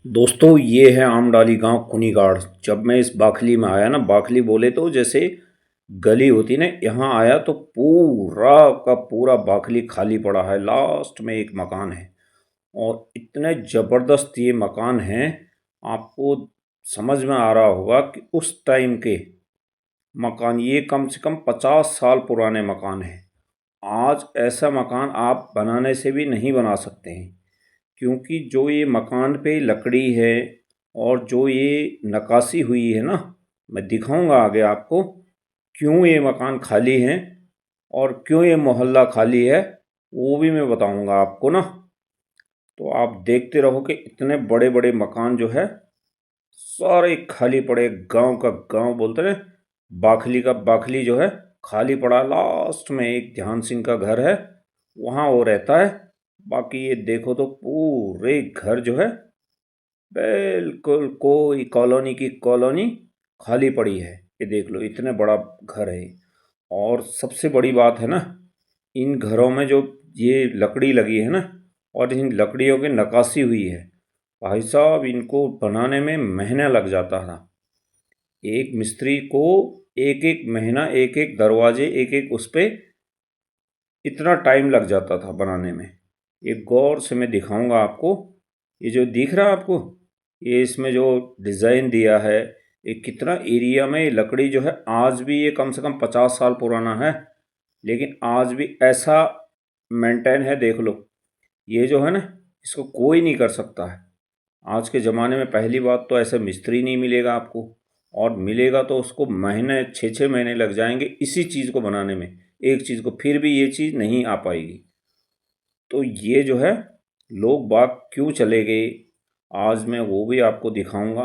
दोस्तों ये है आमडाली गांव कुनीगाड़। जब मैं इस बाखली में आया ना, बाखली बोले तो जैसे गली होती ना, यहाँ आया तो पूरा का पूरा बाखली खाली पड़ा है। लास्ट में एक मकान है और इतने ज़बरदस्त ये मकान हैं, आपको समझ में आ रहा होगा कि उस टाइम के मकान, ये कम से कम 50 साल पुराने मकान हैं। आज ऐसा मकान आप बनाने से भी नहीं बना सकते हैं, क्योंकि जो ये मकान पे लकड़ी है और जो ये नक्काशी हुई है ना, मैं दिखाऊंगा आगे आपको क्यों ये मकान खाली हैं और क्यों ये मोहल्ला खाली है, वो भी मैं बताऊंगा आपको ना। तो आप देखते रहो कि इतने बड़े बड़े मकान जो है सारे खाली पड़े। गांव का गांव बोलते हैं, बाखली का बाखली जो है खाली पड़ा। लास्ट में एक ध्यान सिंह का घर है, वहाँ वो रहता है। बाकी ये देखो तो पूरे घर जो है बिल्कुल कोई कॉलोनी की कॉलोनी खाली पड़ी है। ये देख लो, इतने बड़ा घर है। और सबसे बड़ी बात है ना, इन घरों में जो ये लकड़ी लगी है ना, और इन लकड़ियों की नक्काशी हुई है, भाई साहब इनको बनाने में महीना लग जाता था। एक मिस्त्री को एक एक महीना, एक एक दरवाजे, एक एक उस पे इतना टाइम लग जाता था बनाने में। एक गौर से मैं दिखाऊंगा आपको। ये जो दिख रहा है आपको, ये इसमें जो डिज़ाइन दिया है, ये कितना एरिया में ये लकड़ी जो है आज भी, ये कम से कम 50 साल पुराना है, लेकिन आज भी ऐसा मेंटेन है। देख लो, ये जो है ना, इसको कोई नहीं कर सकता है आज के ज़माने में। पहली बात तो ऐसा मिस्त्री नहीं मिलेगा आपको, और मिलेगा तो उसको महीने, 6-6 महीने लग जाएंगे इसी चीज़ को बनाने में, एक चीज़ को, फिर भी ये चीज़ नहीं आ पाएगी। तो ये जो है लोग बाग क्यों चले गए, आज मैं वो भी आपको दिखाऊंगा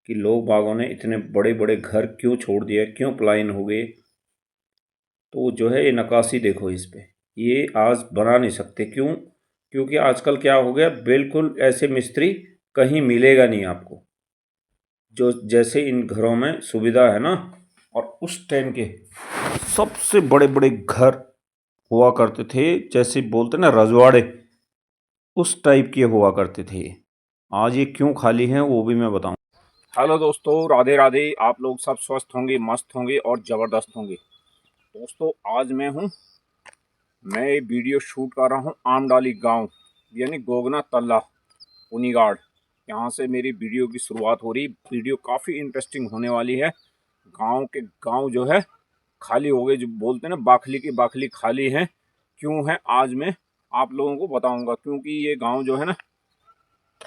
कि लोग बागों ने इतने बड़े बड़े घर क्यों छोड़ दिए, क्यों पलायन हो गए। तो जो है ये नक्काशी देखो इस पे, ये आज बना नहीं सकते। क्यों? क्योंकि आजकल क्या हो गया, बिल्कुल ऐसे मिस्त्री कहीं मिलेगा नहीं आपको, जो जैसे इन घरों में सुविधा है ना। और उस टाइम के सबसे बड़े बड़े घर हुआ करते थे, जैसे बोलते ना रजवाड़े, उस टाइप के हुआ करते थे। आज ये क्यों खाली हैं वो भी मैं बताऊं। हेलो दोस्तों, राधे राधे। आप लोग सब स्वस्थ होंगे, मस्त होंगे और ज़बरदस्त होंगे। दोस्तों आज मैं ये वीडियो शूट कर रहा हूँ आमडाली गांव, यानी गोगना तल्ला, पुनीगाड़। यहाँ से मेरी वीडियो की शुरुआत हो रही। वीडियो काफ़ी इंटरेस्टिंग होने वाली है। गांव के गांव जो है खाली हो गए, जो बोलते हैं ना बाखली की बाखली खाली हैं। क्यों है आज मैं आप लोगों को बताऊंगा। क्योंकि ये गांव जो है ना,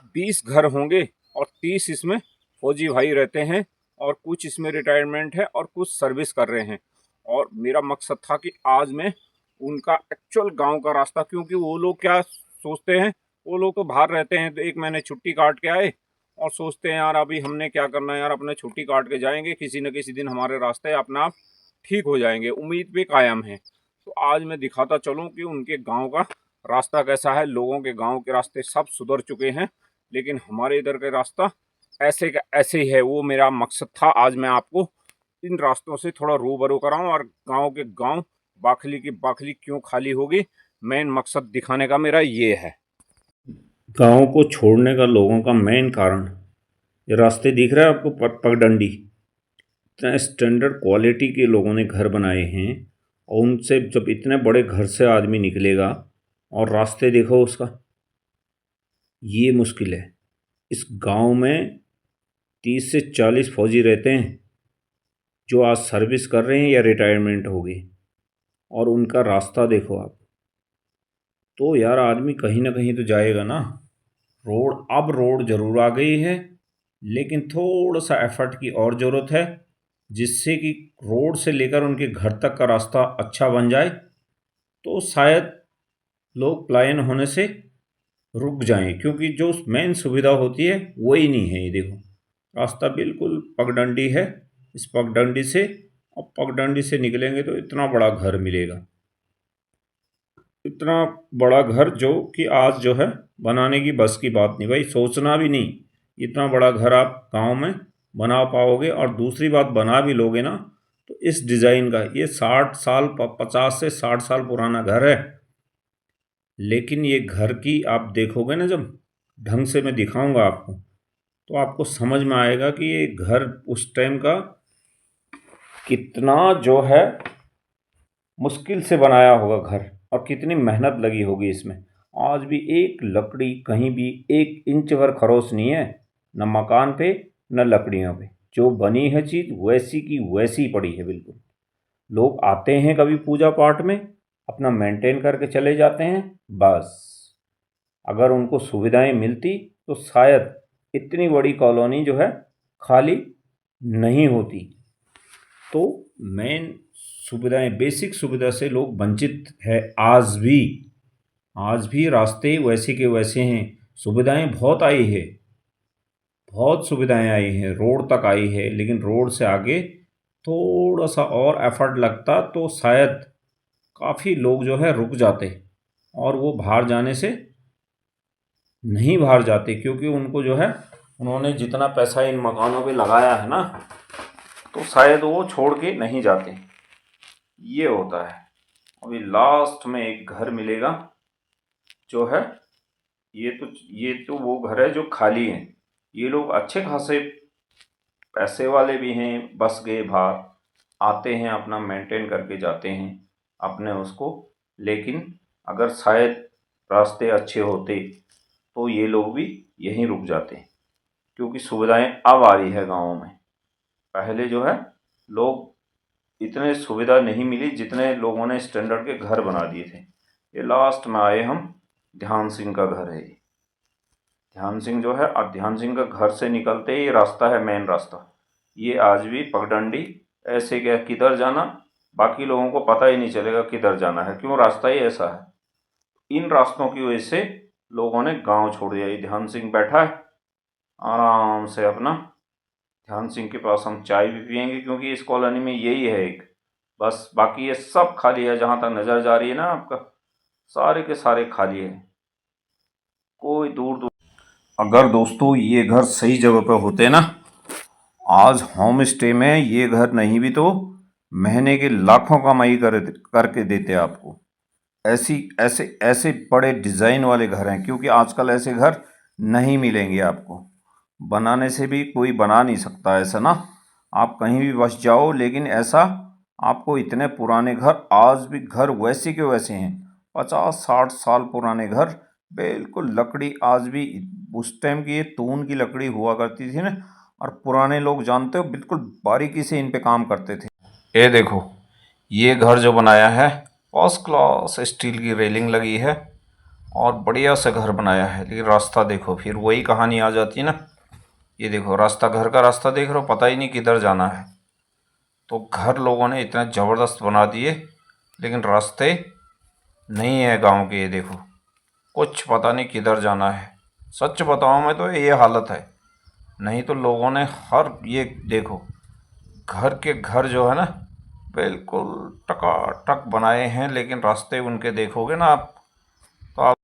20 घर होंगे और 30 इसमें फौजी भाई रहते हैं, और कुछ इसमें रिटायरमेंट है और कुछ सर्विस कर रहे हैं। और मेरा मकसद था कि आज मैं उनका एक्चुअल गांव का रास्ता, क्योंकि वो लोग क्या सोचते हैं, वो लोग तो बाहर रहते हैं, तो एक महीने छुट्टी काट के आए और सोचते हैं यार अभी हमने क्या करना है यार, अपने छुट्टी काट के जाएंगे, किसी न किसी दिन हमारे रास्ते अपने आप ठीक हो जाएंगे, उम्मीद पे कायम है। तो आज मैं दिखाता चलूँ कि उनके गांव का रास्ता कैसा है। लोगों के गांव के रास्ते सब सुधर चुके हैं, लेकिन हमारे इधर का रास्ता ऐसे का ऐसे ही है। वो मेरा मकसद था, आज मैं आपको इन रास्तों से थोड़ा रूबरू कराऊं और गांव के गांव बाखली की बाखली क्यों खाली होगी, मेन मकसद दिखाने का मेरा ये है। गांव को छोड़ने का लोगों का मेन कारण, ये रास्ते दिख रहा है आपको, पगडंडी। इतना स्टैंडर्ड क्वालिटी के लोगों ने घर बनाए हैं, और उनसे जब इतने बड़े घर से आदमी निकलेगा और रास्ते देखो उसका, ये मुश्किल है। इस गांव में 30 से 40 फौजी रहते हैं, जो आज सर्विस कर रहे हैं या रिटायरमेंट हो गए, और उनका रास्ता देखो आप। तो यार आदमी कहीं ना कहीं तो जाएगा ना। रोड, अब रोड जरूर आ गई है, लेकिन थोड़ा सा एफर्ट की और ज़रूरत है, जिससे कि रोड से लेकर उनके घर तक का रास्ता अच्छा बन जाए, तो शायद लोग पलायन होने से रुक जाएं। क्योंकि जो मेन सुविधा होती है वही नहीं है। ये देखो, रास्ता बिल्कुल पगडंडी है। इस पगडंडी से, अब पगडंडी से निकलेंगे तो इतना बड़ा घर मिलेगा, इतना बड़ा घर जो कि आज जो है बनाने की बस की बात नहीं भाई, सोचना भी नहीं इतना बड़ा घर आप गांव में बना पाओगे। और दूसरी बात, बना भी लोगे ना तो इस डिज़ाइन का, ये 60 साल, 50 से 60 साल पुराना घर है, लेकिन ये घर की आप देखोगे ना, जब ढंग से मैं दिखाऊंगा आपको, तो आपको समझ में आएगा कि ये घर उस टाइम का कितना जो है मुश्किल से बनाया होगा घर, और कितनी मेहनत लगी होगी इसमें। आज भी एक लकड़ी कहीं भी 1 इंच भर खरोच नहीं है, न मकान पे न लकड़ियों पे। जो बनी है चीज़ वैसी की वैसी पड़ी है बिल्कुल। लोग आते हैं कभी पूजा पाठ में, अपना मेंटेन करके चले जाते हैं बस। अगर उनको सुविधाएं मिलती तो शायद इतनी बड़ी कॉलोनी जो है खाली नहीं होती। तो मेन सुविधाएं, बेसिक सुविधा से लोग वंचित है आज भी। आज भी रास्ते वैसे के वैसे हैं। सुविधाएं बहुत आई है, बहुत सुविधाएं आई हैं, रोड तक आई है, लेकिन रोड से आगे थोड़ा सा और एफर्ट लगता तो शायद काफ़ी लोग जो है रुक जाते, और वो बाहर जाने से नहीं बाहर जाते, क्योंकि उनको जो है उन्होंने जितना पैसा इन मकानों पे लगाया है ना, तो शायद वो छोड़ के नहीं जाते। ये होता है। अभी लास्ट में एक घर मिलेगा जो है, ये तो वो घर है जो खाली है। ये लोग अच्छे खासे पैसे वाले भी हैं, बस गए बाहर, आते हैं अपना मेंटेन करके जाते हैं अपने उसको। लेकिन अगर शायद रास्ते अच्छे होते तो ये लोग भी यहीं रुक जाते, क्योंकि सुविधाएं अब आ रही है गाँव में। पहले जो है लोग इतने सुविधा नहीं मिली जितने लोगों ने स्टैंडर्ड के घर बना दिए थे। ये लास्ट में आए हम, ध्यान सिंह का घर है ये। ध्यान सिंह जो है, अब ध्यान सिंह का घर से निकलते ही रास्ता है, मेन रास्ता। ये आज भी पगडंडी ऐसे क्या किधर जाना, बाकी लोगों को पता ही नहीं चलेगा किधर जाना है, क्यों रास्ता ही ऐसा है। इन रास्तों की वजह से लोगों ने गांव छोड़ दिया। ये ध्यान सिंह बैठा है आराम से अपना। ध्यान सिंह के पास हम चाय भी पियेंगे, क्योंकि इस कॉलोनी में यही है एक, बस। बाकी ये सब खाली है, जहाँ तक नज़र जा रही है ना आपका, सारे के सारे खाली है, कोई दूर दूर। अगर दोस्तों ये घर सही जगह पर होते ना, आज होम स्टे में ये घर नहीं भी तो महीने के लाखों कमाई करके देते आपको। ऐसी ऐसे ऐसे बड़े डिज़ाइन वाले घर हैं, क्योंकि आजकल ऐसे घर नहीं मिलेंगे आपको। बनाने से भी कोई बना नहीं सकता ऐसा ना, आप कहीं भी बस जाओ, लेकिन ऐसा आपको इतने पुराने घर, आज भी घर वैसे के वैसे हैं। 50-60 साल पुराने घर, बिल्कुल लकड़ी आज भी उस टाइम की ये तून की लकड़ी हुआ करती थी ना, और पुराने लोग जानते हो बिल्कुल बारीकी से इन पे काम करते थे। ये देखो, ये घर जो बनाया है फर्स्ट क्लास, स्टील की रेलिंग लगी है और बढ़िया से घर बनाया है। लेकिन रास्ता देखो, फिर वही कहानी आ जाती है ना। ये देखो रास्ता, घर का रास्ता देख रहे हो, पता ही नहीं किधर जाना है। तो घर लोगों ने इतने ज़बरदस्त बना दिए, लेकिन रास्ते नहीं है गांव के। ये देखो, कुछ पता नहीं किधर जाना है। सच बताऊं मैं तो ये हालत है, नहीं तो लोगों ने हर, ये देखो घर के घर जो है ना बिल्कुल टकाटक बनाए हैं, लेकिन रास्ते उनके देखोगे ना आप, तो आप।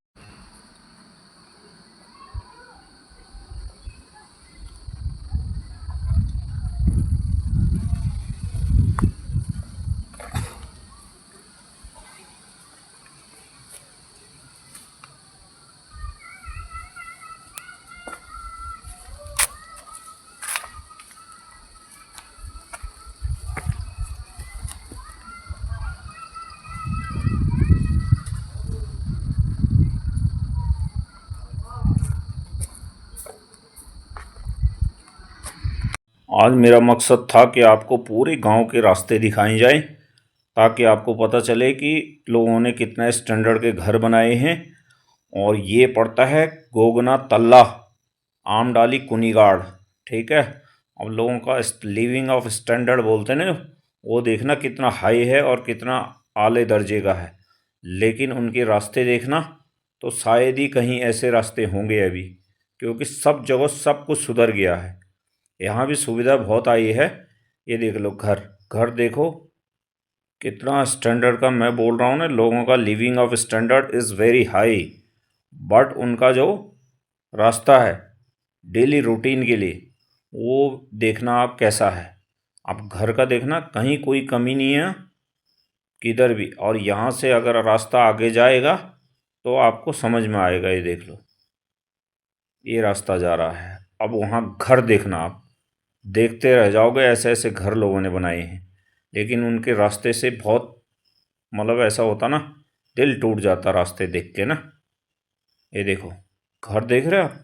आज मेरा मकसद था कि आपको पूरे गांव के रास्ते दिखाए जाएं, ताकि आपको पता चले कि लोगों ने कितने स्टैंडर्ड के घर बनाए हैं। और ये पड़ता है गोगना तल्ला, आमडाली कुनीगाड़, ठीक है। अब लोगों का लिविंग ऑफ स्टैंडर्ड बोलते हैं ना, वो देखना कितना हाई है और कितना आले दर्जे का है। लेकिन उनके रास्ते देखना, तो शायद ही कहीं ऐसे रास्ते होंगे अभी, क्योंकि सब जगह सब कुछ सुधर गया है। यहाँ भी सुविधा बहुत आई है। ये देख लो घर, घर देखो कितना स्टैंडर्ड का। मैं बोल रहा हूँ ना, लोगों का living of standard is very high, but उनका जो रास्ता है डेली रूटीन के लिए, वो देखना आप कैसा है। आप घर का देखना, कहीं कोई कमी नहीं है किधर भी। और यहाँ से अगर रास्ता आगे जाएगा तो आपको समझ में आएगा। ये देख लो। ये रास्ता जा रहा है। अब वहाँ घर देखना, आप देखते रह जाओगे, ऐसे ऐसे घर लोगों ने बनाए हैं, लेकिन उनके रास्ते से बहुत मतलब ऐसा होता ना, दिल टूट जाता रास्ते देख के ना। ये देखो, घर देख रहे हो आप,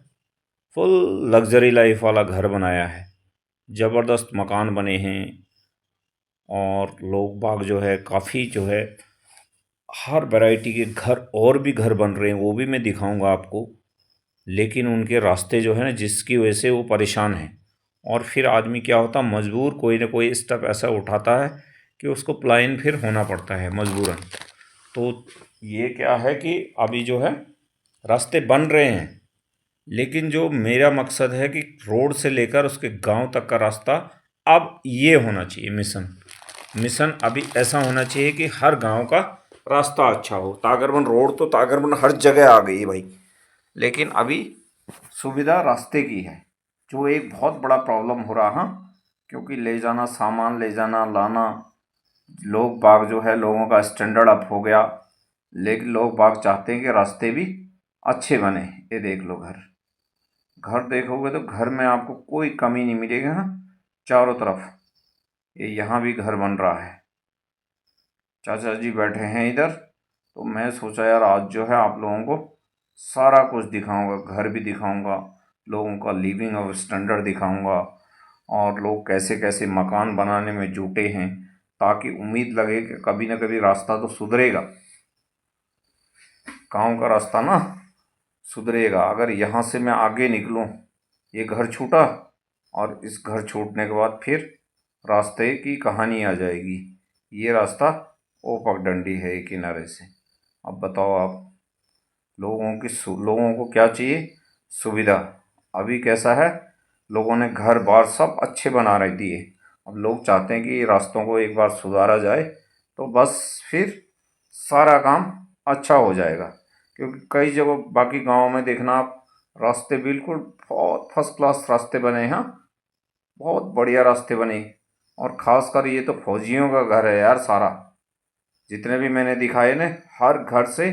फुल लग्जरी लाइफ वाला घर बनाया है, ज़बरदस्त मकान बने हैं। और लोग बाग जो है काफ़ी जो है हर वैरायटी के घर, और भी घर बन रहे हैं, वो भी मैं दिखाऊंगा आपको। लेकिन उनके रास्ते जो है ना, जिसकी वजह से वो परेशान हैं। और फिर आदमी क्या होता, मजबूर कोई ना कोई स्टेप ऐसा उठाता है कि उसको पलायन फिर होना पड़ता है मजबूरन। तो ये क्या है कि अभी जो है रास्ते बन रहे हैं, लेकिन जो मेरा मकसद है कि रोड से लेकर उसके गांव तक का रास्ता अब ये होना चाहिए। मिशन मिशन अभी ऐसा होना चाहिए कि हर गांव का रास्ता अच्छा हो। तागरबन रोड तो तागरबन हर जगह आ गई है भाई, लेकिन अभी सुविधा रास्ते की है, जो एक बहुत बड़ा प्रॉब्लम हो रहा है। क्योंकि ले जाना, सामान ले जाना लाना, लोग बाग जो है, लोगों का स्टैंडर्ड अप हो गया, लेकिन लोग बाग चाहते हैं कि रास्ते भी अच्छे बने। ये देख लो, घर घर देखोगे तो घर में आपको कोई कमी नहीं मिलेगी ना, चारों तरफ। ये यहाँ भी घर बन रहा है, चाचा जी बैठे हैं इधर। तो मैं सोचा यार आज जो है आप लोगों को सारा कुछ दिखाऊंगा, घर भी दिखाऊंगा, लोगों का लिविंग और स्टैंडर्ड दिखाऊंगा, और लोग कैसे कैसे मकान बनाने में जुटे हैं, ताकि उम्मीद लगे कि कभी ना कभी रास्ता तो सुधरेगा, गांव का रास्ता ना सुधरेगा। अगर यहाँ से मैं आगे निकलूँ, ये घर छूटा, और इस घर छूटने के बाद फिर रास्ते की कहानी आ जाएगी। ये रास्ता ओ पगडंडी है एक किनारे से। अब बताओ आप, लोगों को क्या चाहिए? सुविधा। अभी कैसा है, लोगों ने घर बार सब अच्छे बना रहे दिए। अब लोग चाहते हैं कि रास्तों को एक बार सुधारा जाए, तो बस फिर सारा काम अच्छा हो जाएगा। क्योंकि कई जगह बाकी गाँव में देखना आप, रास्ते बिल्कुल बहुत फर्स्ट क्लास रास्ते बने हैं, बहुत बढ़िया रास्ते बने। और ख़ासकर ये तो फौजियों का घर है यार सारा। जितने भी मैंने दिखाए ना, हर घर से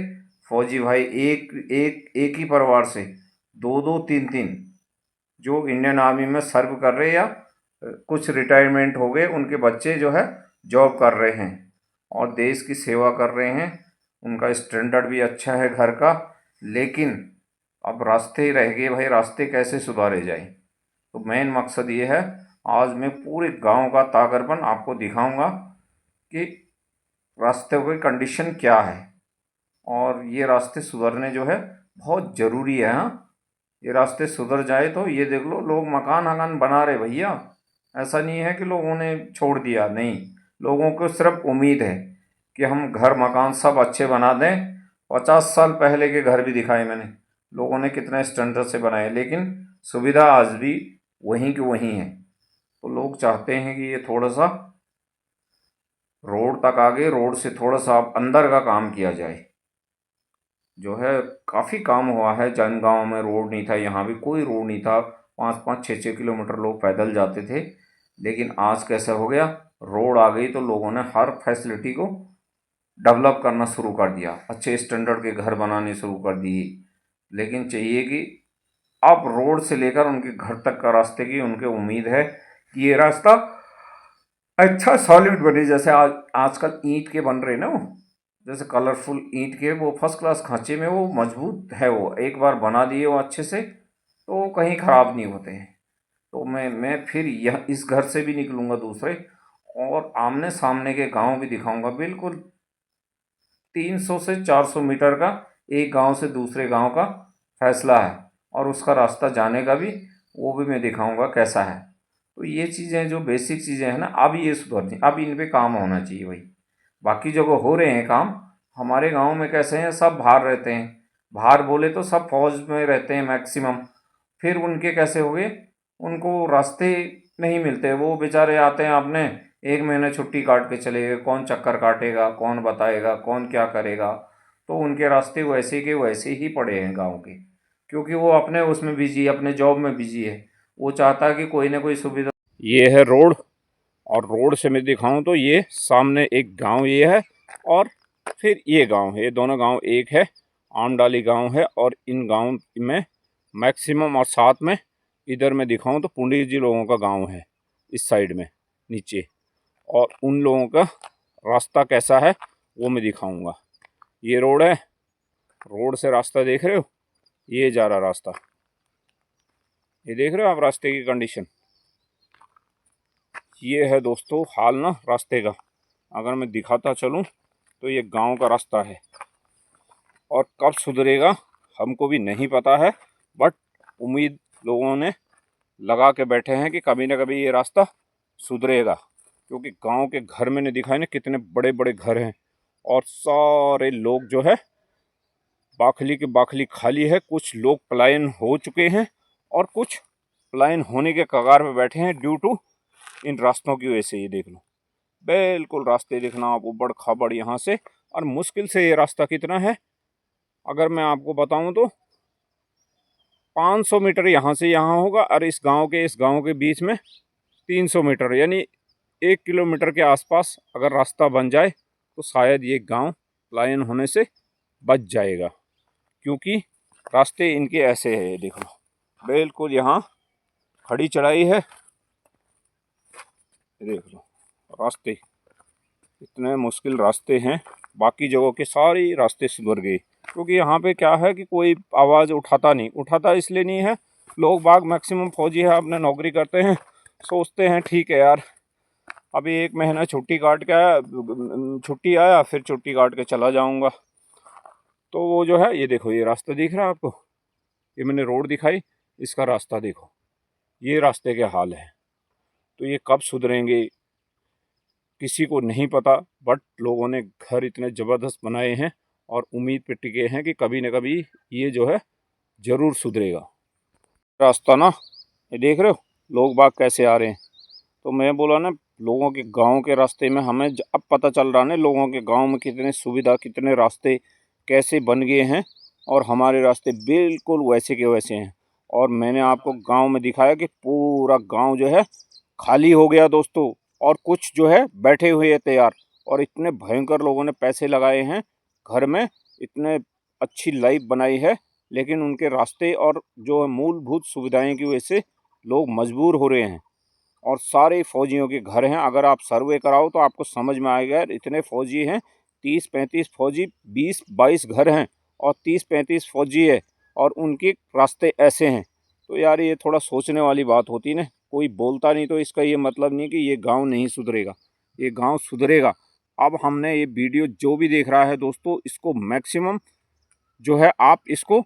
फौजी भाई, एक एक एक ही परिवार से दो दो तीन तीन, जो इंडियन आर्मी में सर्व कर रहे, या कुछ रिटायरमेंट हो गए, उनके बच्चे जो है जॉब कर रहे हैं और देश की सेवा कर रहे हैं। उनका स्टैंडर्ड भी अच्छा है घर का। लेकिन अब रास्ते ही रह गए भाई, रास्ते कैसे सुधारे जाए। तो मेन मकसद ये है, आज मैं पूरे गांव का तागरबन आपको दिखाऊंगा कि रास्ते की कंडीशन क्या है, और ये रास्ते सुधरने जो है बहुत ज़रूरी है। हाँ, ये रास्ते सुधर जाए तो ये देख लो, लोग मकान वकान बना रहे भैया। ऐसा नहीं है कि लोगों ने छोड़ दिया, नहीं, लोगों को सिर्फ उम्मीद है कि हम घर मकान सब अच्छे बना दें। 50 साल पहले के घर भी दिखाए मैंने, लोगों ने कितने स्टैंडर्ड से बनाए, लेकिन सुविधा आज भी वहीं की वहीं है। तो लोग चाहते हैं कि ये थोड़ा सा रोड तक आगे, रोड से थोड़ा सा आप अंदर का काम किया जाए। जो है काफ़ी काम हुआ है, जन गांव में रोड नहीं था, यहाँ भी कोई रोड नहीं था, 5-5 6-6 किलोमीटर लोग पैदल जाते थे। लेकिन आज कैसा हो गया, रोड आ गई तो लोगों ने हर फैसिलिटी को डेवलप करना शुरू कर दिया, अच्छे स्टैंडर्ड के घर बनाने शुरू कर दिए। लेकिन चाहिए कि अब रोड से लेकर उनके घर तक का रास्ते की उनके उम्मीद है कि ये रास्ता अच्छा सॉलिड बने। जैसे आज आजकल ईंट के बन रहे ना वो, जैसे कलरफुल ईंट के, वो फर्स्ट क्लास खांचे में वो मजबूत है, वो एक बार बना दिए वो अच्छे से तो वो कहीं ख़राब नहीं होते हैं। तो मैं फिर यह इस घर से भी निकलूँगा दूसरे, और आमने सामने के गांव भी दिखाऊंगा। बिल्कुल 300 से 400 मीटर का एक गांव से दूसरे गांव का फैसला है, और उसका रास्ता जाने का भी वो भी मैं दिखाऊंगा कैसा है। तो ये चीज़ें जो बेसिक चीज़ें हैं ना, अब ये सुधरनी, अब इन पे काम होना चाहिए भाई। बाकी जगह हो रहे हैं काम, हमारे गांव में कैसे हैं, सब बाहर रहते हैं। बाहर बोले तो सब फौज में रहते हैं मैक्सिमम। फिर उनके कैसे हो गए, उनको रास्ते नहीं मिलते, वो बेचारे आते हैं अपने 1 महीने छुट्टी काट के चले गए, कौन चक्कर काटेगा, कौन बताएगा, कौन क्या करेगा। तो उनके रास्ते वैसे के वैसे ही पड़े हैं गांव के, क्योंकि वो अपने उसमें बिजी, अपने जॉब में बिजी है। वो चाहता है कि कोई ना कोई सुविधा। ये है रोड, और रोड से मैं दिखाऊं तो ये सामने एक गांव ये है, और फिर ये गांव है, ये दोनों गांव एक है, आमडाली गांव है। और इन गांव में मैक्सिमम। और साथ में इधर मैं दिखाऊं तो पुंडीर जी लोगों का गांव है इस साइड में नीचे, और उन लोगों का रास्ता कैसा है वो मैं दिखाऊंगा। ये रोड है, रोड से रास्ता देख रहे हो, ये जा रहा रास्ता, ये देख रहे हो आप रास्ते की कंडीशन। ये है दोस्तों हाल ना रास्ते का। अगर मैं दिखाता चलूं तो ये गांव का रास्ता है, और कब सुधरेगा हमको भी नहीं पता है, बट उम्मीद लोगों ने लगा के बैठे हैं कि कभी ना कभी ये रास्ता सुधरेगा। क्योंकि गांव के घर मैंने दिखाए ना कितने बड़े बड़े घर हैं, और सारे लोग जो है बाखली के बाखली खाली है। कुछ लोग पलायन हो चुके हैं और कुछ पलायन होने के कगार पे बैठे हैं ड्यू टू इन रास्तों की वजह से। ये देख लो, बिल्कुल रास्ते देखना आप उबड़ खाबड़ यहाँ से। और मुश्किल से ये रास्ता कितना है अगर मैं आपको बताऊं तो 500 मीटर यहाँ से यहाँ होगा, और इस गांव के बीच में 300 मीटर, यानी 1 किलोमीटर के आसपास अगर रास्ता बन जाए तो शायद ये गांव पलायन होने से बच जाएगा। क्योंकि रास्ते इनके ऐसे है, देख लो बिल्कुल यहाँ खड़ी चढ़ाई है, देख लो रास्ते इतने मुश्किल रास्ते हैं। बाकी जगहों के सारे रास्ते सुधर गए, क्योंकि यहाँ पे क्या है कि कोई आवाज़ उठाता इसलिए नहीं है। लोग बाग मैक्सिमम फौजी है, अपने नौकरी करते हैं, सोचते हैं ठीक है यार अभी 1 महीना छुट्टी काट के आया, छुट्टी आया फिर छुट्टी काट के चला जाऊँगा। तो वो जो है, ये देखो ये रास्ता दिख रहा है आपको, ये मैंने रोड दिखाई, इसका रास्ता देखो, ये रास्ते के हाल है। तो ये कब सुधरेंगे किसी को नहीं पता, बट लोगों ने घर इतने ज़बरदस्त बनाए हैं और उम्मीद पे टिके हैं कि कभी न कभी ये जो है ज़रूर सुधरेगा। रास्ता ना ये देख रहे हो लोग बाग कैसे आ रहे हैं। तो मैं बोला ना लोगों के गांव के रास्ते में हमें अब पता चल रहा है लोगों के गांव में कितने सुविधा, कितने रास्ते कैसे बन गए हैं, और हमारे रास्ते बिल्कुल वैसे के वैसे हैं। और मैंने आपको गांव में दिखाया कि पूरा गांव जो है खाली हो गया दोस्तों, और कुछ जो है बैठे हुए हैं तैयार। और इतने भयंकर लोगों ने पैसे लगाए हैं घर में, इतने अच्छी लाइफ बनाई है, लेकिन उनके रास्ते और जो मूलभूत सुविधाएं की वजह से लोग मजबूर हो रहे हैं। और सारे फौजियों के घर हैं, अगर आप सर्वे कराओ तो आपको समझ में आएगा इतने फौजी हैं, 30-35 फौजी, 20-22 घर हैं और 30-35 फौजी है, और उनके रास्ते ऐसे हैं। तो यार ये थोड़ा सोचने वाली बात होती ना, कोई बोलता नहीं तो इसका ये मतलब नहीं कि ये गांव नहीं सुधरेगा, ये गांव सुधरेगा। अब हमने ये वीडियो जो भी देख रहा है दोस्तों, इसको मैक्सिमम जो है आप इसको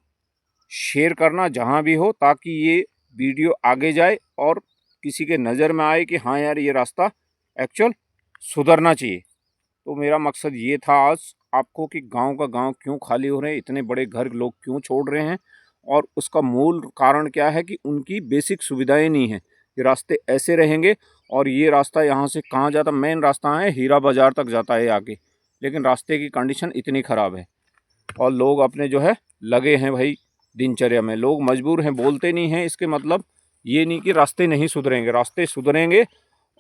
शेयर करना जहां भी हो, ताकि ये वीडियो आगे जाए और किसी के नज़र में आए कि हाँ यार ये रास्ता एक्चुअल सुधरना चाहिए। तो मेरा मकसद ये था आज आपको कि गांव का गांव क्यों खाली हो रहे हैं, इतने बड़े घर लोग क्यों छोड़ रहे हैं, और उसका मूल कारण क्या है कि उनकी बेसिक सुविधाएं नहीं है। ये रास्ते ऐसे रहेंगे, और ये रास्ता यहाँ से कहाँ जाता, मेन रास्ता है हीरा बाज़ार तक जाता है आगे, लेकिन रास्ते की कंडीशन इतनी ख़राब है। और लोग अपने जो है लगे हैं भाई दिनचर्या में, लोग मजबूर हैं, बोलते नहीं हैं। इसके मतलब ये नहीं कि रास्ते नहीं सुधरेंगे, रास्ते सुधरेंगे।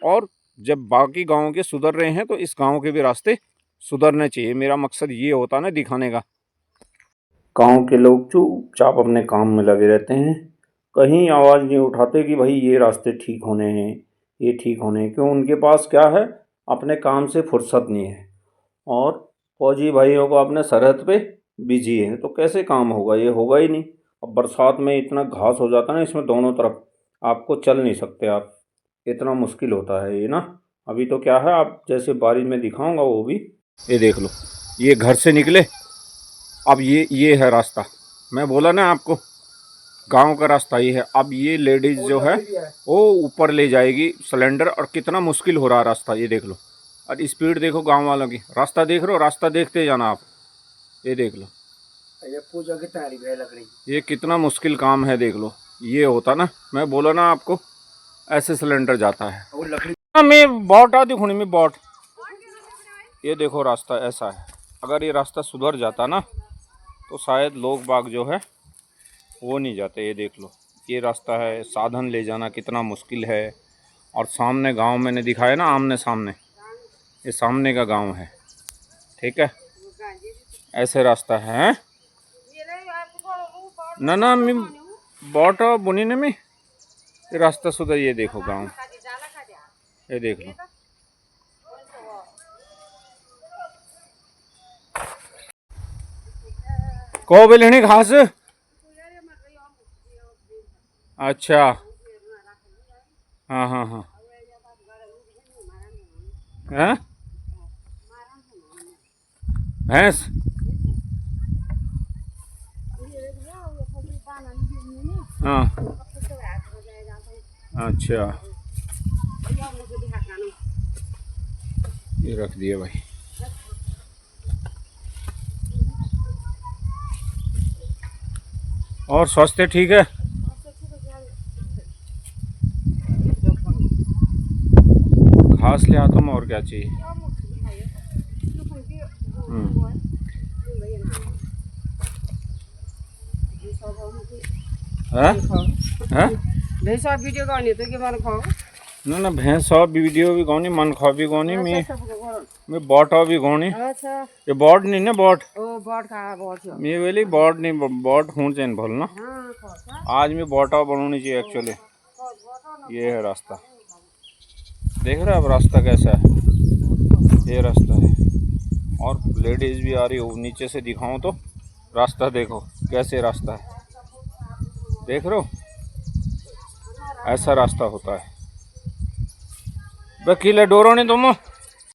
और जब बाकी गाँव के सुधर रहे हैं तो इस गाँव के भी रास्ते सुधरने चाहिए। मेरा मकसद ये होता ना दिखाने का। गांव के लोग चुपचाप अपने काम में लगे रहते हैं, कहीं आवाज़ नहीं उठाते कि भाई ये रास्ते ठीक होने हैं, ये ठीक होने हैं। क्यों? उनके पास क्या है, अपने काम से फुर्सत नहीं है, और फौजी भाइयों को अपने सरहद पे बिजी है, तो कैसे काम होगा, ये होगा ही नहीं। अब बरसात में इतना घास हो जाता है ना इसमें दोनों तरफ, आपको चल नहीं सकते आप, इतना मुश्किल होता है ये ना। अभी तो क्या है, आप जैसे बारिश में दिखाऊंगा वो भी, ये देख लो ये घर से निकले, अब ये है रास्ता, मैं बोला ना आपको गांव का रास्ता ये है। अब ये लेडीज जो है वो ऊपर ले जाएगी सिलेंडर, और कितना मुश्किल हो रहा है रास्ता, ये देख लो। और स्पीड देखो गांव वालों की, रास्ता देख रहे हो, रास्ता देखते जाना आप, ये देख लो ये कितना मुश्किल काम है, देख लो। ये होता ना, मैं बोला ना आपको ऐसे सिलेंडर जाता है। मैं बॉट आ दिखूनी में बॉट, ये देखो रास्ता ऐसा है। अगर ये रास्ता सुधर जाता ना तो शायद लोग बाग जो है वो नहीं जाते। ये देख लो ये रास्ता है, साधन ले जाना कितना मुश्किल है। और सामने गांव मैंने दिखाया ना, आमने सामने, ये सामने का गांव है, ठीक है, ऐसे रास्ता है ना ना। बाट बुनी में ये रास्ता सुधा ये देखो गांव, ये देख लो। को बेलनी घास, अच्छा हाँ हाँ हाँ हैं भैंस, हाँ अच्छा ये रख दिया भाई। और स्वास्थ्य ठीक है? घास ले आता हूँ, और क्या चाहिए। भैंस वीडियो गानी तो के मन खाओ ना ना भैंस वीडियो भी गानी, मन खा भी गानी, मैं बॉट भी गानी। अच्छा ये बॉट नहीं ना, बॉट ओ बॉट खा बॉट मैं बोली बॉट नहीं, बॉट हूँ चैन भल ना। हां आज मैं बॉटा बनानी चाहिए एक्चुअली। ये है रास्ता, देख रहे अब रास्ता कैसा है, ये रास्ता है। और लेडीज भी आ रही हो, नीचे से दिखाऊं तो रास्ता देखो कैसे रास्ता है, देख रहे हो ऐसा रास्ता होता है। वकील डोरो नहीं तुम।